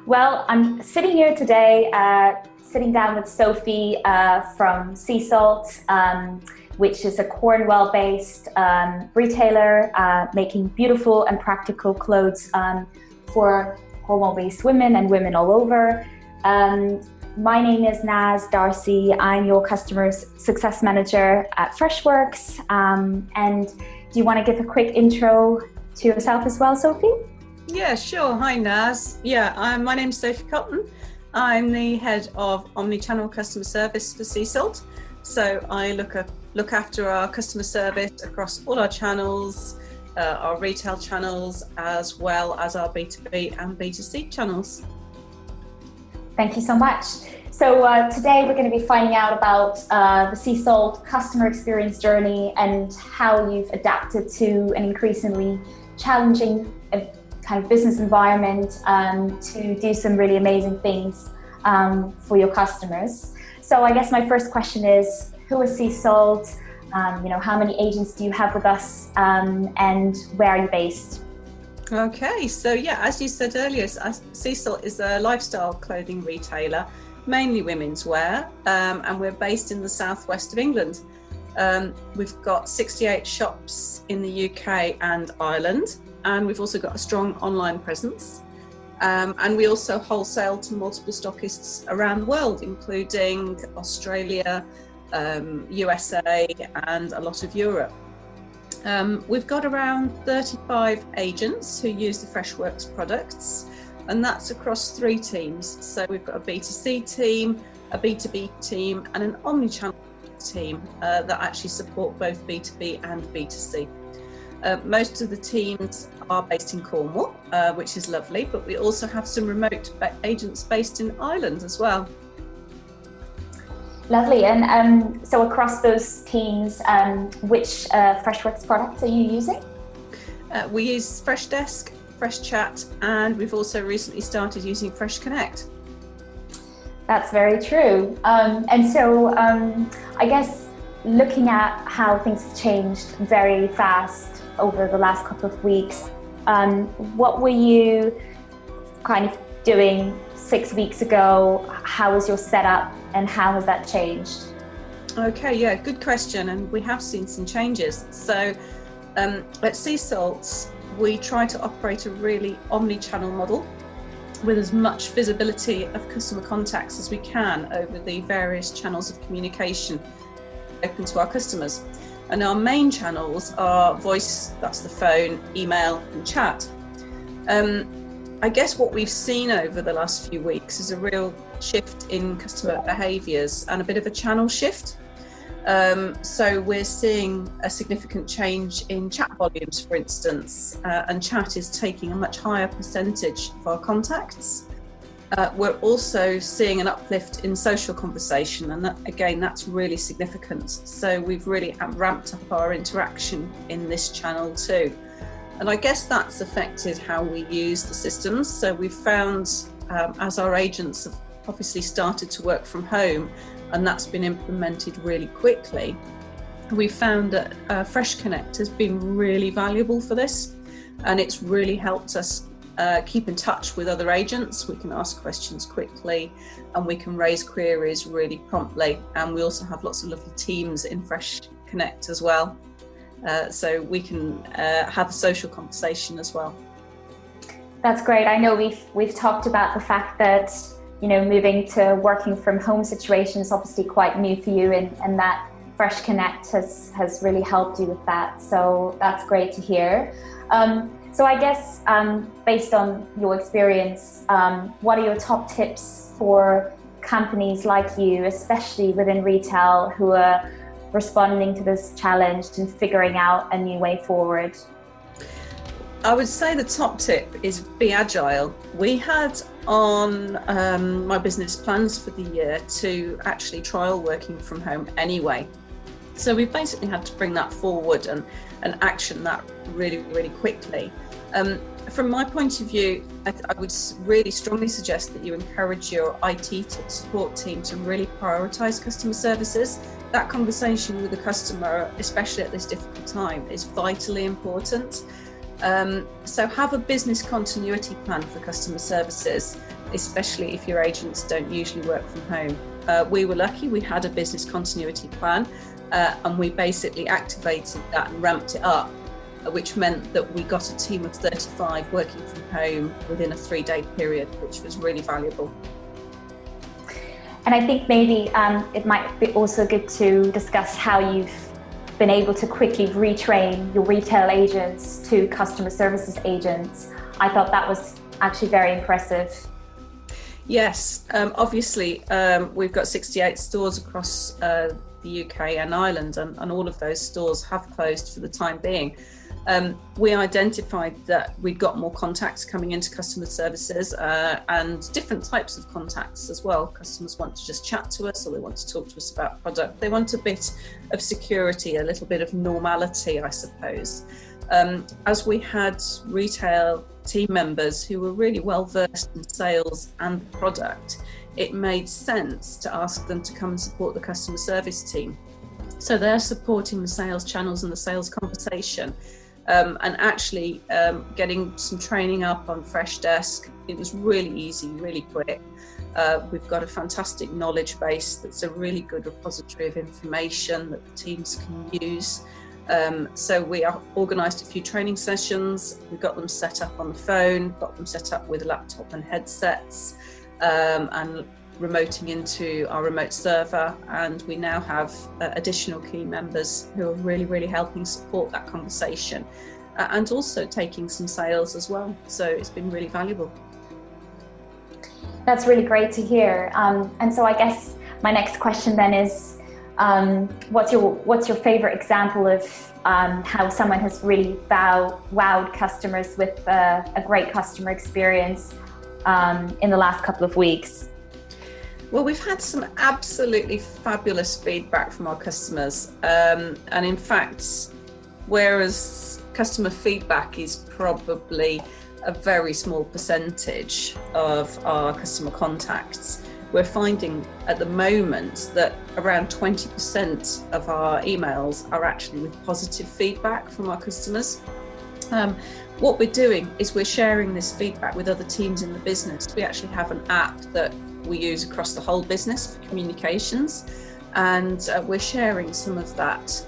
Well, I'm sitting here today, sitting down with Sophie from Seasalt, which is a Cornwall-based retailer making beautiful and practical clothes for Cornwall-based women and women all over. My name is Naz Darcy. I'm your customer success manager at Freshworks. And do you want to give a quick intro to yourself as well, Sophie? Yeah, sure. Hi, Naz. My name's Sophie Cotton. I'm the head of omnichannel customer service for Seasalt. So I look after our customer service across all our channels, our retail channels, as well as our B2B and B2C channels. Thank you so much. So today we're going to be finding out about the Seasalt customer experience journey and how you've adapted to an increasingly challenging kind of business environment to do some really amazing things for your customers. So I guess my first question is, who is Seasalt? How many agents do you have with us, and where are you based? Okay, so yeah, as you said earlier, Seasalt is a lifestyle clothing retailer, mainly women's wear, and we're based in the southwest of England. We've got 68 shops in the UK and Ireland, and we've also got a strong online presence. And we also wholesale to multiple stockists around the world, including Australia, USA, and a lot of Europe. We've got around 35 agents who use the Freshworks products, and that's across 3 teams. So we've got a B2C team, a B2B team, and an omnichannel team that actually support both B2B and B2C. Most of the teams are based in Cornwall, which is lovely, but we also have some remote agents based in Ireland as well. Lovely. And so across those teams, which Freshworks products are you using? We use Freshdesk, Freshchat, and we've also recently started using Freshconnect. That's very true. And so I guess looking at how things have changed very fast over the last couple of weeks, what were you kind of doing 6 weeks ago? How was your setup and how has that changed? Okay, yeah, good question. And we have seen some changes. So at Seasalt, we try to operate a really omni-channel model with as much visibility of customer contacts as we can over the various channels of communication open to our customers. And our main channels are voice, that's the phone, email and chat. I guess what we've seen over the last few weeks is a real shift in customer behaviours and a bit of a channel shift. So we're seeing a significant change in chat volumes, for instance, and chat is taking a much higher percentage of our contacts. We're also seeing an uplift in social conversation, and that's really significant. So we've really ramped up our interaction in this channel too. And I guess that's affected how we use the systems. So we've found, as our agents have obviously started to work from home, and that's been implemented really quickly, we found that Freshconnect has been really valuable for this, and it's really helped us keep in touch with other agents. We can ask questions quickly and we can raise queries really promptly, and we also have lots of lovely teams in Freshconnect as well, so we can have a social conversation as well. That's great. I know we've talked about the fact that moving to working from home situation is obviously quite new for you, and that Freshconnect has really helped you with that, so that's great to hear. So I guess based on your experience, what are your top tips for companies like you, especially within retail, who are responding to this challenge and figuring out a new way forward? I would say the top tip is be agile. We had on my business plans for the year to actually trial working from home anyway. So we've basically had to bring that forward and action that really, really quickly. From my point of view, I would really strongly suggest that you encourage your IT support team to really prioritise customer services. That conversation with the customer, especially at this difficult time, is vitally important. So have a business continuity plan for customer services especially if your agents don't usually work from home. We were lucky, we had a business continuity plan, and we basically activated that and ramped it up, which meant that we got a team of 35 working from home within a 3-day period, which was really valuable. And I think maybe it might be also good to discuss how you've been able to quickly retrain your retail agents to customer services agents. I thought that was actually very impressive. Yes, obviously we've got 68 stores across the UK and Ireland, and all of those stores have closed for the time being. We identified that we'd got more contacts coming into customer services and different types of contacts as well. Customers want to just chat to us, or they want to talk to us about product. They want a bit of security, a little bit of normality, I suppose. As we had retail team members who were really well versed in sales and product, it made sense to ask them to come and support the customer service team. So they're supporting the sales channels and the sales conversation. And actually getting some training up on Freshdesk, it was really easy, really quick. We've got a fantastic knowledge base that's a really good repository of information that the teams can use. So we organised a few training sessions, we got them set up on the phone, got them set up with a laptop and headsets, and remoting into our remote server, and we now have additional key members who are really helping support that conversation, and also taking some sales as well. So it's been really valuable. That's really great to hear. And so I guess my next question then is, what's your favorite example of how someone has really wowed customers with a great customer experience in the last couple of weeks? Well, we've had some absolutely fabulous feedback from our customers. And in fact, whereas customer feedback is probably a very small percentage of our customer contacts, we're finding at the moment that around 20% of our emails are actually with positive feedback from our customers. What we're doing is we're sharing this feedback with other teams in the business. We actually have an app that we use across the whole business for communications, and we're sharing some of that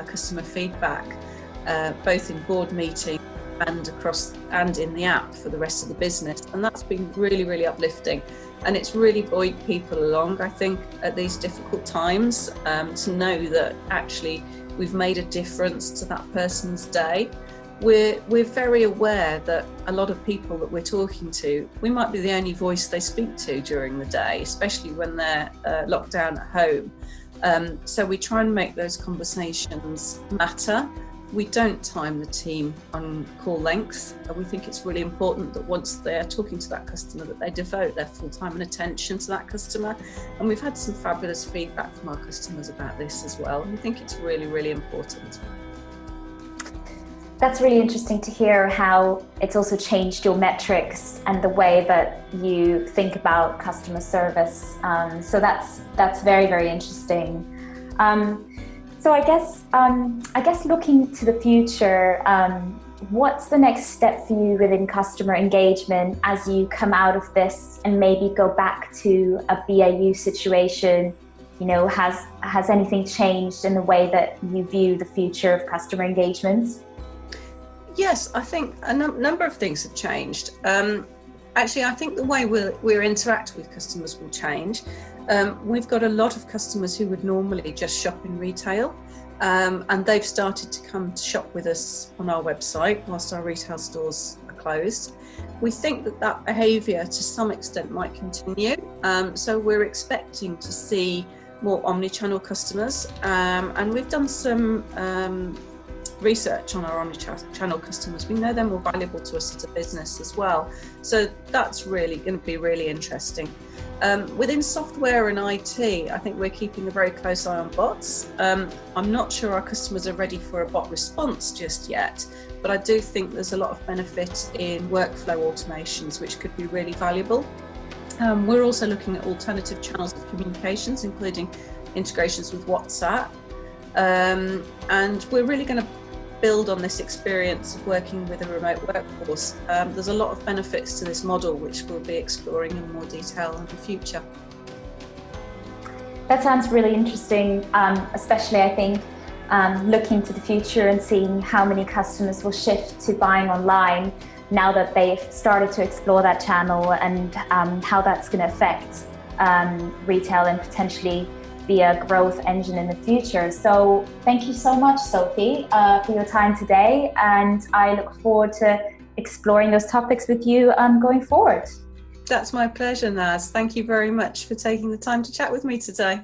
customer feedback both in board meetings and in the app for the rest of the business, and that's been really uplifting, and it's really buoyed people along, I think, at these difficult times, to know that actually we've made a difference to that person's day. We're very aware that a lot of people that we're talking to, we might be the only voice they speak to during the day, especially when they're locked down at home. So we try and make those conversations matter. We don't time the team on call length. We think it's really important that once they're talking to that customer, that they devote their full time and attention to that customer. And we've had some fabulous feedback from our customers about this as well. We think it's really important. That's really interesting to hear how it's also changed your metrics and the way that you think about customer service. So that's very interesting. So I guess looking to the future, what's the next step for you within customer engagement as you come out of this and maybe go back to a BAU situation? You know, has anything changed in the way that you view the future of customer engagement? Yes, I think a number of things have changed. Actually, I think the way we'll interact with customers will change. We've got a lot of customers who would normally just shop in retail, and they've started to come to shop with us on our website whilst our retail stores are closed. We think that behaviour to some extent might continue, so we're expecting to see more omni-channel customers, and we've done some research on our omni-channel customers. We know they're more valuable to us as a business as well, so that's really going to be really interesting. Within software and IT, I think we're keeping a very close eye on bots. I'm not sure our customers are ready for a bot response just yet, but I do think there's a lot of benefit in workflow automations which could be really valuable. We're also looking at alternative channels of communications, including integrations with WhatsApp, and we're really going to build on this experience of working with a remote workforce. There's a lot of benefits to this model, which we'll be exploring in more detail in the future. That sounds really interesting, especially I think looking to the future and seeing how many customers will shift to buying online now that they've started to explore that channel, and how that's going to affect retail and potentially be a growth engine in the future. So thank you so much, Sophie, for your time today, and I look forward to exploring those topics with you going forward. That's my pleasure, Naz. Thank you very much for taking the time to chat with me today.